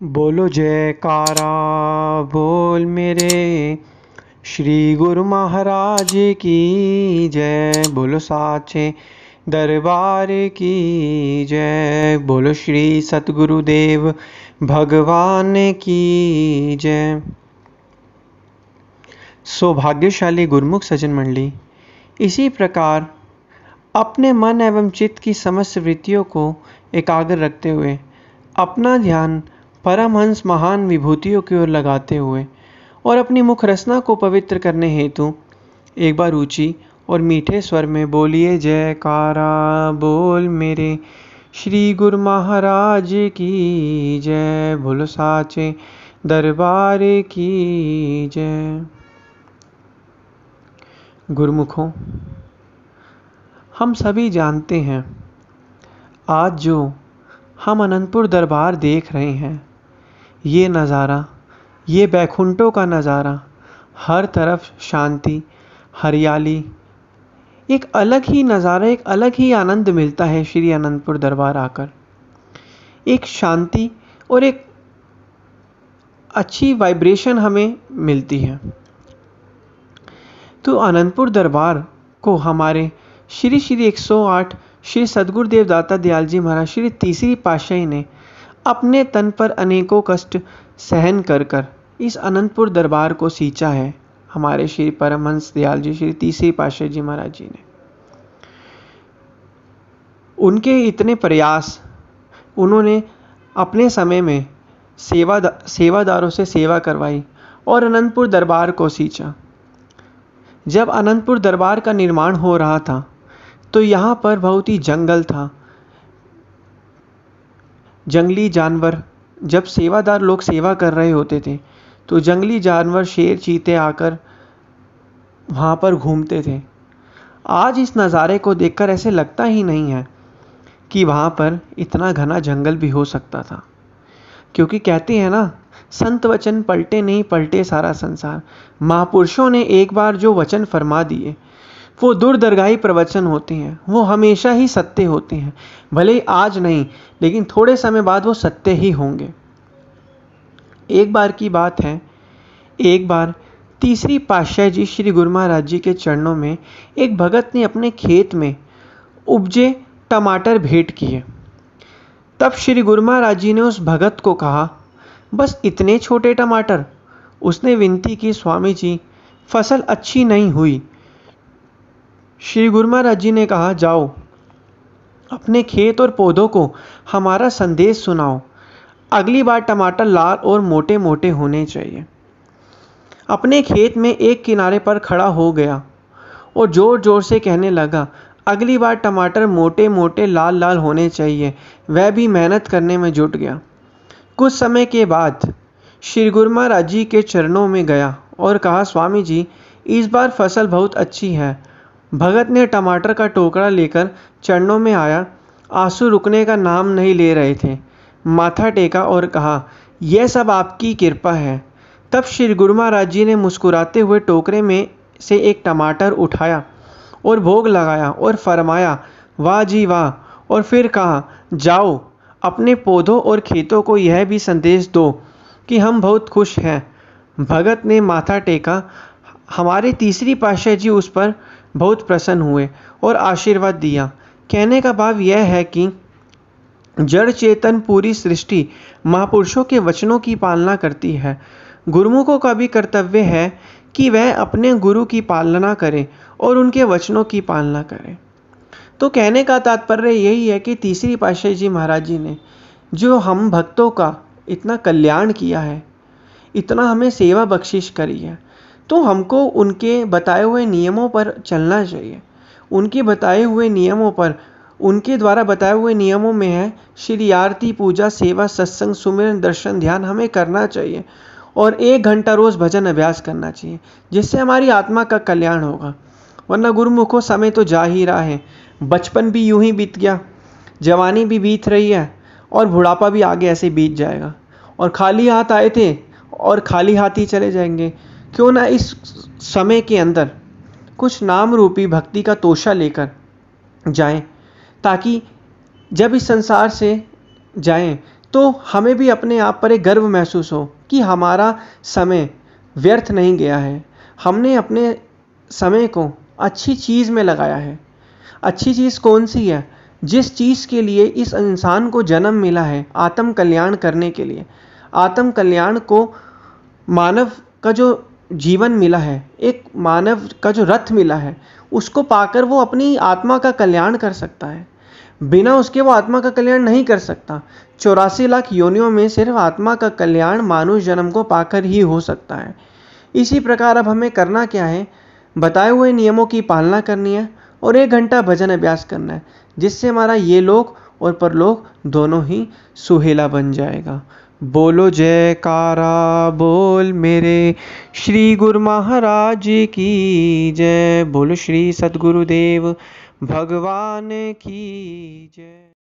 बोलो जयकारा बोल मेरे श्री गुरु महाराज की जय। बोलो साचे दरबार की जय। बोलो श्री सतगुरुदेव भगवान की जय। सौभाग्यशाली गुरुमुख सज्जन मंडली, इसी प्रकार अपने मन एवं चित्त की समस्त वृत्तियों को एकाग्र रखते हुए अपना ध्यान परमहंस महान विभूतियों की ओर लगाते हुए और अपनी मुख रसना को पवित्र करने हेतु एक बार ऊंची और मीठे स्वर में बोलिए जयकारा बोल मेरे श्री गुरु महाराज की जय। बोलो साचे दरबार की जय। गुरुमुखों, हम सभी जानते हैं आज जो हम अनंतपुर दरबार देख रहे हैं, ये नज़ारा, ये बैकुंठों का नज़ारा, हर तरफ शांति, हरियाली, एक अलग ही नज़ारा, एक अलग ही आनंद मिलता है श्री अनंतपुर दरबार आकर। एक शांति और एक अच्छी वाइब्रेशन हमें मिलती है। तो अनंतपुर दरबार को हमारे श्री 108 श्री सद्गुरुदेव दाता दयाल जी महाराज श्री तीसरी पातशाही ने अपने तन पर अनेकों कष्ट सहन कर कर इस अनंतपुर दरबार को सींचा है। हमारे श्री परमहंस दयाल जी श्री तीसरी पातशाही जी महाराज जी ने, उनके इतने प्रयास, उन्होंने अपने समय में सेवादारों से सेवा करवाई और अनंतपुर दरबार को सींचा। जब अनंतपुर दरबार का निर्माण हो रहा था तो यहाँ पर बहुत ही जंगल था, जंगली जानवर, जब सेवादार लोग सेवा कर रहे होते थे तो जंगली जानवर शेर चीते आकर वहाँ पर घूमते थे। आज इस नज़ारे को देखकर ऐसे लगता ही नहीं है कि वहाँ पर इतना घना जंगल भी हो सकता था, क्योंकि कहते हैं ना, संत वचन पलटे नहीं पलटे सारा संसार। महापुरुषों ने एक बार जो वचन फरमा दिए वो दूरदर्गाही प्रवचन होते हैं, वो हमेशा ही सत्य होते हैं। भले ही आज नहीं, लेकिन थोड़े समय बाद वो सत्य ही होंगे। एक बार की बात है, एक बार तीसरी पातशाही जी श्री गुरु महाराज जी के चरणों में एक भगत ने अपने खेत में उपजे टमाटर भेंट किए। तब श्री गुरु महाराज जी ने उस भगत को कहा, बस इतने छोटे टमाटर? उसने विनती की, स्वामी जी फसल अच्छी नहीं हुई। श्री गुरु महाराज जी ने कहा, जाओ अपने खेत और पौधों को हमारा संदेश सुनाओ। अगली बार टमाटर लाल और मोटे मोटे होने चाहिए। अपने खेत में एक किनारे पर खड़ा हो गया और जोर जोर से कहने लगा, अगली बार टमाटर मोटे मोटे लाल लाल होने चाहिए। वह भी मेहनत करने में जुट गया। कुछ समय के बाद श्री गुरु महाराज जी के चरणों में गया और कहा, स्वामी जी इस बार फसल बहुत अच्छी है। भगत ने टमाटर का टोकरा लेकर चरणों में आया। आंसू रुकने का नाम नहीं ले रहे थे। माथा टेका और कहा, यह सब आपकी कृपा है। तब श्री गुरु महाराज जी ने मुस्कुराते हुए टोकरे में से एक टमाटर उठाया और भोग लगाया और फरमाया, वाह जी वाह। और फिर कहा, जाओ अपने पौधों और खेतों को यह भी संदेश दो कि हम बहुत खुश हैं। भगत ने माथा टेका। हमारे तीसरी पातशाही जी उस पर बहुत प्रसन्न हुए और आशीर्वाद दिया। कहने का भाव यह है कि जड़ चेतन पूरी सृष्टि महापुरुषों के वचनों की पालना करती है। गुरुमुखों का भी कर्तव्य है कि वह अपने गुरु की पालना करें और उनके वचनों की पालना करें। तो कहने का तात्पर्य यही है कि तीसरी पातशाही जी महाराज जी ने जो हम भक्तों का इतना कल्याण किया है, इतना हमें सेवा बख्शिश करी है, तो हमको उनके बताए हुए नियमों पर चलना चाहिए। उनके बताए हुए नियमों पर, उनके द्वारा बताए हुए नियमों में है श्री आरती, पूजा, सेवा, सत्संग, सुमिरन, दर्शन, ध्यान हमें करना चाहिए और 1 घंटा रोज़ भजन अभ्यास करना चाहिए, जिससे हमारी आत्मा का कल्याण होगा। वरना गुरुमुखों, समय तो जा ही रहा है। बचपन भी यूं ही बीत गया, जवानी भी बीत रही है और बुढ़ापा भी आगे ऐसे बीत जाएगा। और खाली हाथ आए थे और खाली हाथ ही चले जाएंगे। क्यों ना इस समय के अंदर कुछ नाम रूपी भक्ति का तोशा लेकर जाएं, ताकि जब इस संसार से जाएं तो हमें भी अपने आप पर एक गर्व महसूस हो कि हमारा समय व्यर्थ नहीं गया है, हमने अपने समय को अच्छी चीज़ में लगाया है। अच्छी चीज़ कौन सी है? जिस चीज़ के लिए इस इंसान को जन्म मिला है, आत्म कल्याण करने के लिए। आत्म कल्याण को मानव का जो जीवन मिला है, एक मानव का जो रथ मिला है, उसको पाकर वो अपनी आत्मा का कल्याण कर सकता है। बिना उसके वो आत्मा का कल्याण नहीं कर सकता। 84 लाख योनियों में सिर्फ आत्मा का कल्याण मानुष जन्म को पाकर ही हो सकता है। इसी प्रकार अब हमें करना क्या है? बताए हुए नियमों की पालना करनी है और 1 घंटा भजन अभ्यास करना है, जिससे हमारा ये लोक और परलोक दोनों ही सुहेला बन जाएगा। बोलो जयकारा बोल मेरे श्री गुरु महाराज की जय। बोलो श्री सद्गुरुदेव भगवान की जय।